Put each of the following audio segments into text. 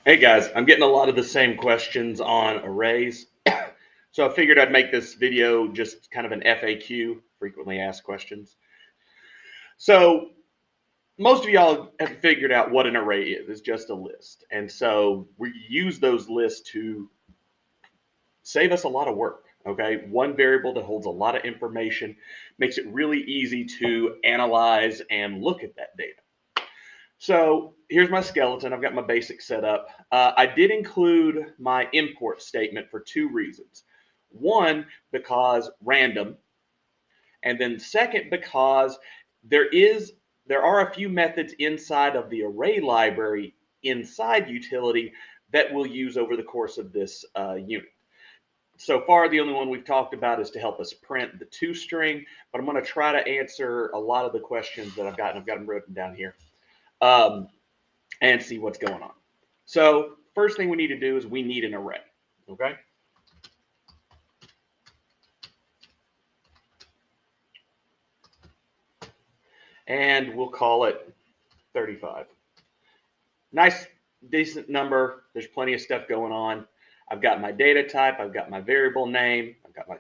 Hey guys, I'm getting a lot of the same questions on arrays. So I figured I'd make this video just kind of an FAQ, frequently asked questions. So most of y'all have figured out what an array is. It's just a list. And so we use those lists to save us a lot of work. Okay, one variable that holds a lot of information makes it really easy to analyze and look at that data. So here's my skeleton. I've got my basic set up. I did include my import statement for two reasons. One, because random, and then second, because there are a few methods inside of the array library inside utility that we'll use over the course of this unit. So far, the only one we've talked about is to help us print the toString, but I'm going to try to answer a lot of the questions that I've got, and I've got them written down here. And see what's going on. So first thing we need to do is we need an array, okay? And we'll call it 35. Nice, decent number. There's plenty of stuff going on. I've got my data type. I've got my variable name. I've got my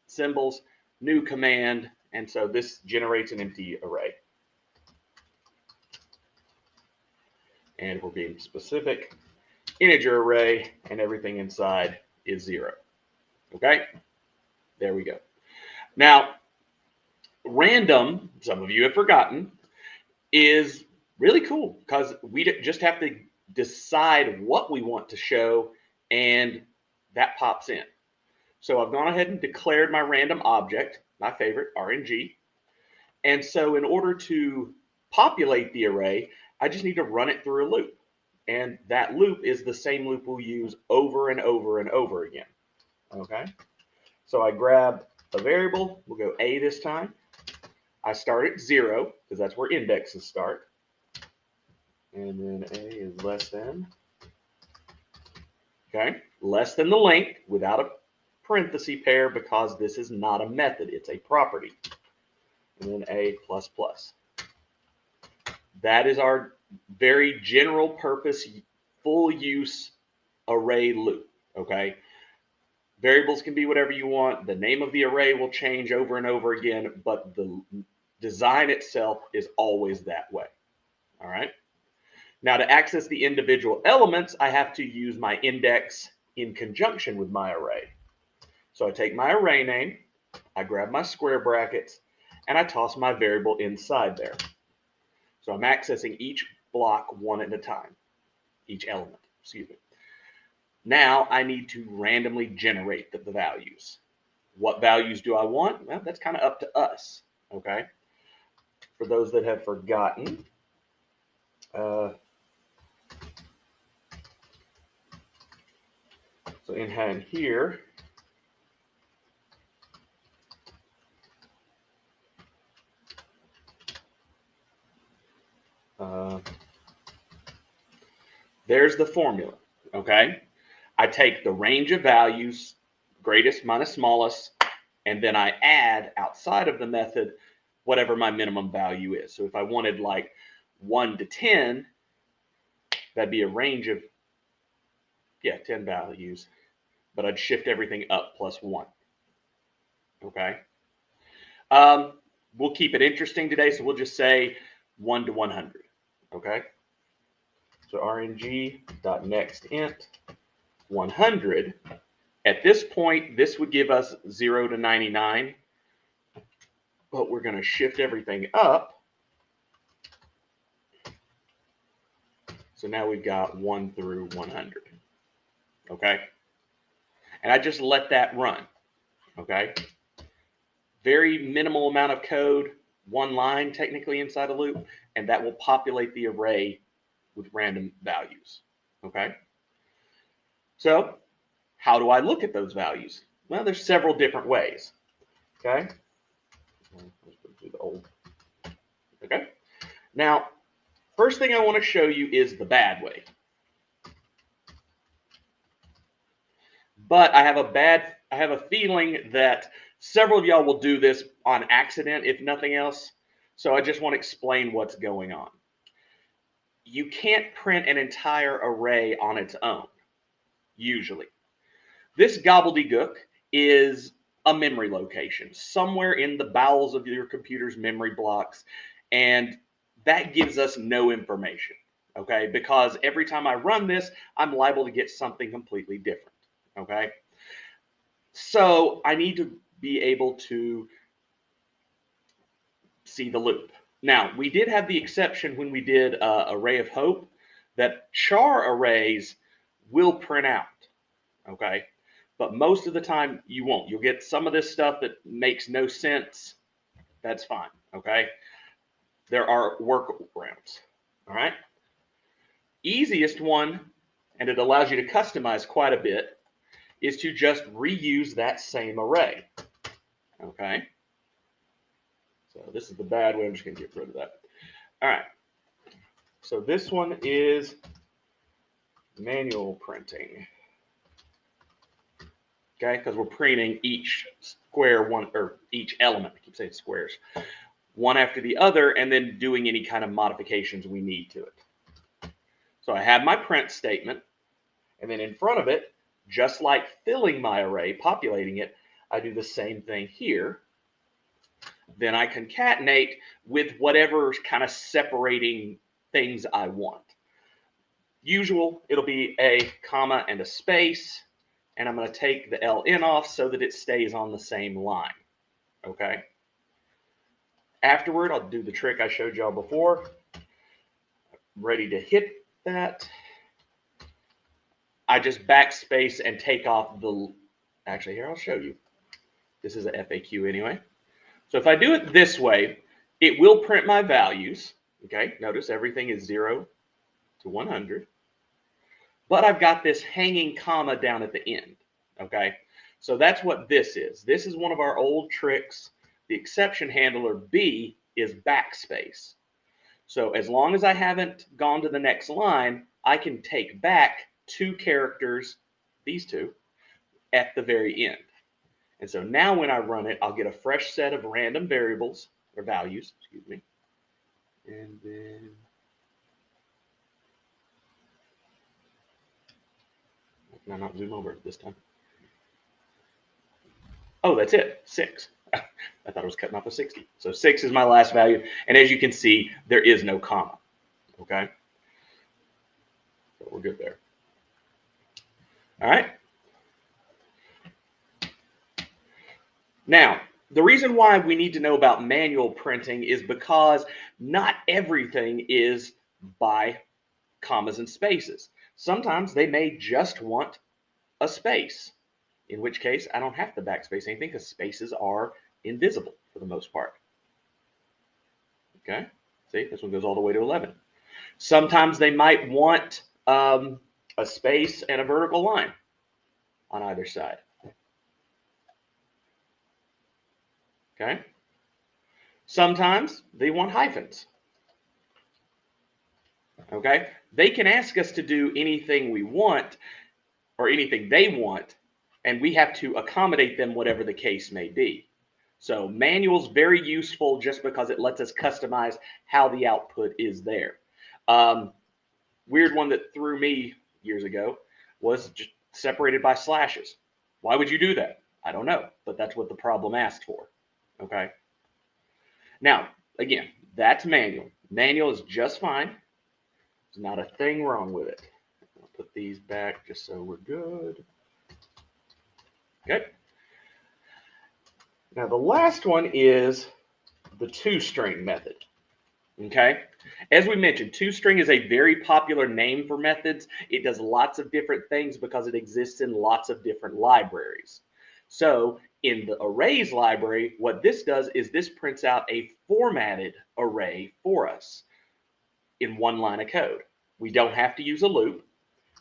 symbols, new command. And so this generates an empty array. And we're being specific, integer array, and everything inside is 0. Okay, there we go. Now, random, some of you have forgotten, is really cool because we just have to decide what we want to show, and that pops in. So I've gone ahead and declared my random object, my favorite, RNG. And so in order to populate the array, I just need to run it through a loop. And that loop is the same loop we'll use over and over and over again. Okay? So I grab a variable. We'll go A this time. I start at 0 because that's where indexes start. And then A is less than. Okay? Less than the length without a parenthesis pair because this is not a method. It's a property. And then A plus plus. That is our very general purpose, full use array loop, okay? Variables can be whatever you want. The name of the array will change over and over again, but the design itself is always that way, all right? Now to access the individual elements, I have to use my index in conjunction with my array. So I take my array name, I grab my square brackets, and I toss my variable inside there. So I'm accessing each block one at a time, each element, excuse me. Now I need to randomly generate the values. What values do I want? Well, that's kind of up to us, okay? For those that have forgotten, so in here, there's the formula, okay? I take the range of values, greatest minus smallest, and then I add outside of the method whatever my minimum value is. So if I wanted like 1 to 10, that'd be a range of, 10 values, but I'd shift everything up plus 1, okay? We'll keep it interesting today, so we'll just say 1 to 100, okay? So rng.nextInt 100. At this point, this would give us 0 to 99, but we're going to shift everything up. So now we've got 1 through 100, okay? And I just let that run, okay? Very minimal amount of code, one line technically inside a loop, and that will populate the array with random values, okay? So how do I look at those values? Well, there's several different ways, okay? Let's put it through the old, okay? Now, first thing I want to show you is the bad way. But I have a feeling that several of y'all will do this on accident, if nothing else. So I just want to explain what's going on. you can't print an entire array on its own, usually. This gobbledygook is a memory location, somewhere in the bowels of your computer's memory blocks, and that gives us no information, okay? Because every time I run this, I'm liable to get something completely different, okay? So I need to be able to see the loop. Now, we did have the exception when we did Array of Hope that char arrays will print out, okay? But most of the time you won't. You'll get some of this stuff that makes no sense. That's fine, okay? There are workarounds, all right? Easiest one, and it allows you to customize quite a bit, is to just reuse that same array, okay? So this is the bad way. I'm just going to get rid of that. All right. So this one is manual printing. Okay, because we're printing each square one, or each element, I keep saying squares, one after the other, and then doing any kind of modifications we need to it. So I have my print statement, and then in front of it, just like filling my array, populating it, I do the same thing here. Then I concatenate with whatever kind of separating things I want. Usual, it'll be a comma and a space, and I'm going to take the LN off so that it stays on the same line, okay? Afterward, I'll do the trick I showed y'all before. Ready to hit that. I just backspace and take off the, actually here, I'll show you. This is an FAQ anyway. So if I do it this way, it will print my values, okay? Notice everything is 0 to 100. But I've got this hanging comma down at the end, okay? So that's what this is. This is one of our old tricks. The exception handler B is backspace. So as long as I haven't gone to the next line, I can take back 2 characters, these 2, at the very end. And so now when I run it, I'll get a fresh set of random variables, or values, excuse me. And then can I not zoom over this time? Oh, that's it, 6. I thought I was cutting off a 60. So 6 is my last value. And as you can see, there is no comma, okay? So we're good there. All right. Now, the reason why we need to know about manual printing is because not everything is by commas and spaces. Sometimes they may just want a space, in which case I don't have to backspace anything because spaces are invisible for the most part. Okay, see, this one goes all the way to 11. Sometimes they might want a space and a vertical line on either side. Okay, sometimes they want hyphens. Okay, they can ask us to do anything we want or anything they want, and we have to accommodate them, whatever the case may be. So manual's very useful just because it lets us customize how the output is there. Weird one that threw me years ago was just separated by slashes. Why would you do that? I don't know, but that's what the problem asked for. Okay. Now, again, that's manual. Manual is just fine. There's not a thing wrong with it. I'll put these back just so we're good. Okay. Now, the last one is the toString method. Okay. As we mentioned, toString is a very popular name for methods. It does lots of different things because it exists in lots of different libraries. So in the arrays library, what this does is this prints out a formatted array for us in one line of code. We don't have to use a loop.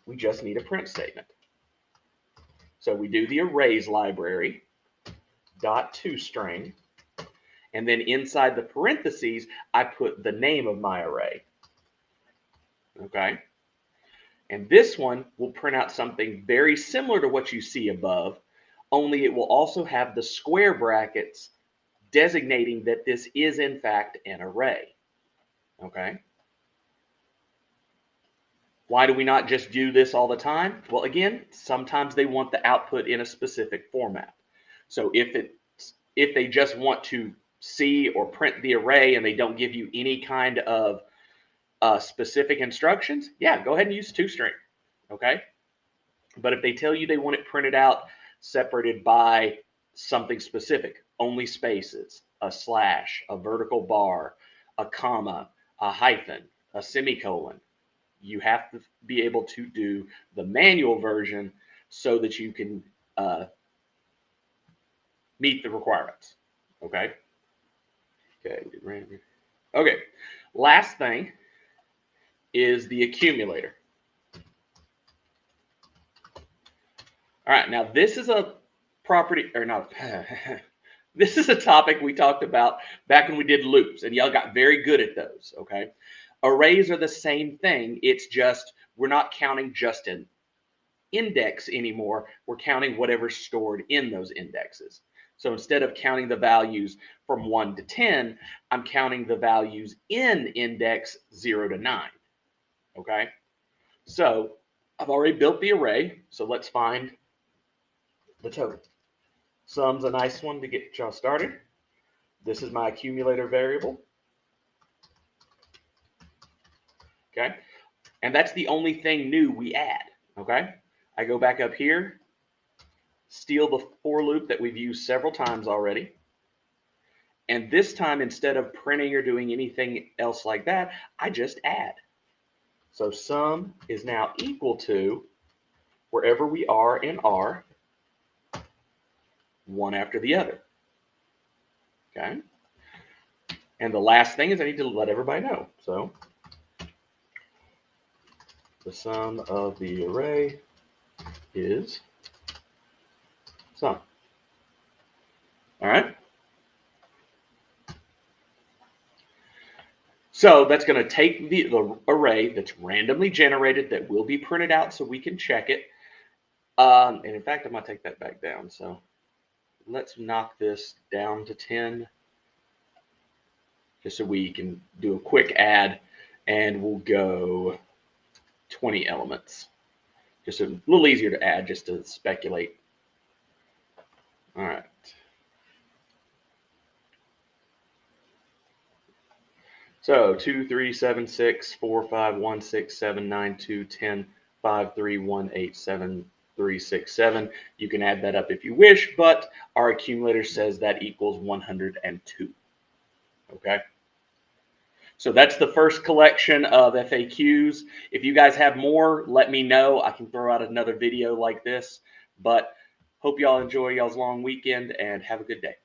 We just need a print statement. So we do the arrays library dot toString, and then inside the parentheses, I put the name of my array. Okay. And this one will print out something very similar to what you see above, only it will also have the square brackets designating that this is in fact an array. Okay. Why do we not just do this all the time? Well, again, sometimes they want the output in a specific format. So if they just want to see or print the array and they don't give you any kind of specific instructions, yeah, go ahead and use toString, okay? But if they tell you they want it printed out separated by something specific, only spaces, a slash, a vertical bar, a comma, a hyphen, a semicolon, you have to be able to do the manual version so that you can meet the requirements. Okay. Okay. Last thing is the accumulator. All right. Now this is a property, or not. This is a topic we talked about back when we did loops, and y'all got very good at those. Okay. Arrays are the same thing. It's just we're not counting just an index anymore. We're counting whatever's stored in those indexes. So instead of counting the values from 1 to 10, I'm counting the values in index 0 to 9. Okay? So I've already built the array. So let's find the total. Sum's a nice one to get y'all started. This is my accumulator variable. Okay? And that's the only thing new we add. Okay? I go back up here, steal the for loop that we've used several times already. And this time, instead of printing or doing anything else like that, I just add. So sum is now equal to, wherever we are in R, one after the other. Okay? And the last thing is I need to let everybody know. So the sum of the array is sum. All right? So that's going to take the array that's randomly generated that will be printed out so we can check it. And in fact, I'm going to take that back down. So let's knock this down to 10 just so we can do a quick add, and we'll go 20 elements. Just a little easier to add just to speculate. All right. So 2, 3, 7, 6, 4, 5, 1, 6, 7, 9, 2, 10, 5, 3, 1, 8, 7, 3, 6, 7. You can add that up if you wish, but our accumulator says that equals 102. Okay. So that's the first collection of FAQs. If you guys have more, let me know. I can throw out another video like this, but hope y'all enjoy y'all's long weekend and have a good day.